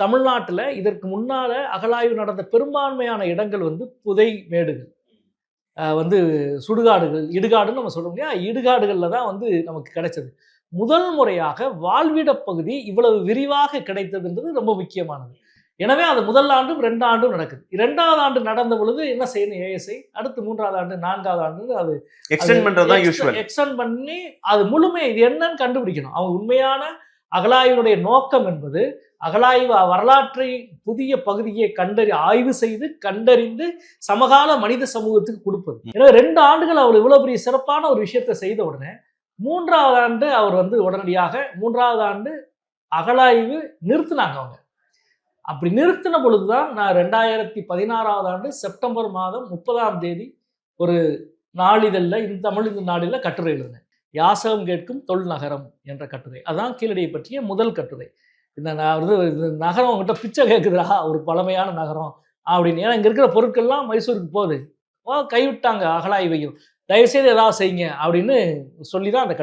தமிழ்நாட்டில் இதற்கு முன்னால அகழாய்வு நடந்த பெரும்பான்மையான இடங்கள் வந்து புதை மேடுகள், வந்து சுடுகாடுகள், இடுகாடுன்னு நம்ம சொல்றோம் இல்லையா, இடுகாடுகளில் தான் வந்து நமக்கு கிடைச்சது. முதல் முறையாக வாழ்விட பகுதி இவ்வளவு விரிவாக கிடைத்ததுன்றது ரொம்ப முக்கியமானது. எனவே அது முதல் ஆண்டும் 2 ஆண்டும் நடக்குது. 2வது ஆண்டு நடந்த பொழுது என்ன செய்யணும் ஏஎஸ்ஐ, அடுத்து 3வது ஆண்டு 4வது ஆண்டு அது எக்ஸ்டெண்ட் பண்றதா யூசுவல். எக்ஸ்டெண்ட் பண்ணி அது முழுமை இது என்னன்னு கண்டுபிடிக்கணும். அவங்க உண்மையான அகழாய்வுடைய நோக்கம் என்பது அகழாய்வு வரலாற்றை புதிய பகுதியை ஆய்வு செய்து கண்டறிந்து சமகால மனித சமூகத்துக்கு கொடுப்பது. எனவே 2 ஆண்டுகள் அவர் இவ்வளவு பெரிய சிறப்பான ஒரு விஷயத்தை செய்த உடனே 3வது ஆண்டு அவர் வந்து உடனடியாக 3வது ஆண்டு அகழாய்வு நிறுத்தினாங்க அவங்க. அப்படி நிறுத்தின பொழுதுதான் நான் 2016வது ஆண்டு செப்டம்பர் மாதம் 30ஆம் தேதி ஒரு நாளிதழில், இந்த தமிழ் இந்த நாளிதழில் கட்டுரை எழுதினேன். யாசகம் கேட்கும் தொல்நகரம் என்ற கட்டுரை. அதான் கீழடியை பற்றிய முதல் கட்டுரை. இந்த நகரம் உங்ககிட்ட பிச்சை கேட்குதுரா, ஒரு பழமையான நகரம் அப்படின்னு. ஏன்னா இங்கே இருக்கிற பொருட்கள்லாம் மைசூருக்கு போகுது, கைவிட்டாங்க அகழாய்வையும், தயவுசெய்து ஏதாவது செய்யுங்க அப்படின்னு சொல்லி தான் அந்த கட்டுரை.